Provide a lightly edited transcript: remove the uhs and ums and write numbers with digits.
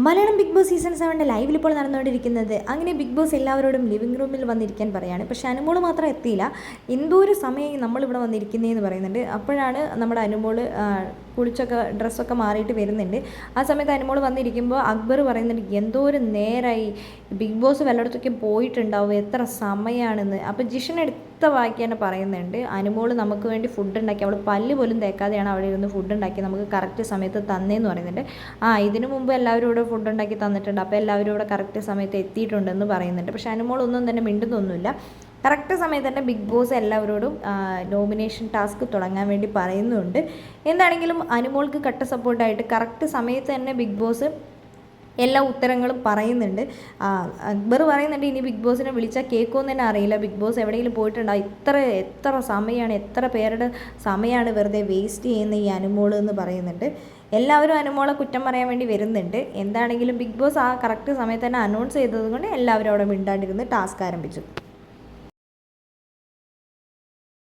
Malayalam big boss season 7 ലൈവിൽ ഇപ്പോൾ നടന്നുകൊണ്ടിരിക്കുന്നത്. അങ്ങനെ ബിഗ് ബോസ് എല്ലാവരോടും ലിവിംഗ് റൂമിൽ വന്നിരിക്കാൻ പറയാണ്. പക്ഷേ അനുമോൾ മാത്രം എത്തിയില്ല. എന്തോ ഒരു സമയം നമ്മളിവിടെ വന്നിരിക്കുന്നതെന്ന് പറയുന്നുണ്ട്. അപ്പോഴാണ് നമ്മുടെ അനുമോൾ കുളിച്ചൊക്കെ ഡ്രസ്സൊക്കെ മാറിയിട്ട് വരുന്നുണ്ട്. ആ സമയത്ത് അനുമോൾ വന്നിരിക്കുമ്പോൾ അക്ബർ പറയുന്നുണ്ട്, എന്തോ ഒരു നേരമായി, ബിഗ് ബോസ് വല്ലയിടത്തൊക്കെ പോയിട്ടുണ്ടാവും, എത്ര സമയമാണെന്ന്. അപ്പോൾ ജിഷൻ എടുത്ത വാക്കി തന്നെ പറയുന്നുണ്ട്, അനുമോൾ നമുക്ക് വേണ്ടി ഫുഡ് ഉണ്ടാക്കി, അവൾ പല്ല് പോലും തേക്കാതെയാണ് അവിടെ ഇരുന്ന് ഫുഡ് ഉണ്ടാക്കി നമുക്ക് കറക്റ്റ് സമയത്ത് തന്നേന്ന് പറയുന്നുണ്ട്. ഇതിനു മുമ്പ് എല്ലാവരും ഇവിടെ ഫുഡ് ഉണ്ടാക്കി തന്നിട്ടുണ്ട്, അപ്പോൾ എല്ലാവരും ഇവിടെ കറക്റ്റ് സമയത്ത് എത്തിയിട്ടുണ്ടെന്ന് പറയുന്നുണ്ട്. പക്ഷേ അനുമോൾ ഒന്നും തന്നെ മിണ്ടുന്നൊന്നുമില്ല. കറക്റ്റ് സമയത്ത് തന്നെ ബിഗ് ബോസ് എല്ലാവരോടും നോമിനേഷൻ ടാസ്ക് തുടങ്ങാൻ വേണ്ടി പറയുന്നുണ്ട്. എന്താണെങ്കിലും അനുമോൾക്ക് കട്ട സപ്പോർട്ടായിട്ട് കറക്റ്റ് സമയത്ത് തന്നെ ബിഗ് ബോസ് എല്ലാ ഉത്തരങ്ങളും പറയുന്നുണ്ട്. അക്ബർ പറയുന്നുണ്ട്, ഇനി ബിഗ് ബോസിനെ വിളിച്ചാൽ കേൾക്കുമെന്ന് തന്നെ അറിയില്ല, ബിഗ് ബോസ് എവിടെയെങ്കിലും പോയിട്ടുണ്ടാവും, എത്ര സമയമാണ്, എത്ര പേരുടെ സമയമാണ് വെറുതെ വേസ്റ്റ് ചെയ്യുന്ന ഈ അനുമോൾ എന്ന് പറയുന്നുണ്ട്. എല്ലാവരും അനുമോളെ കുറ്റം പറയാൻ വേണ്ടി വരുന്നുണ്ട്. എന്താണെങ്കിലും ബിഗ് ബോസ് ആ കറക്റ്റ് സമയത്ത് തന്നെ അനൗൺസ് ചെയ്തത് കൊണ്ട് എല്ലാവരും അവിടെ മിണ്ടാണ്ടിരുന്ന് ടാസ്ക് ആരംഭിച്ചു.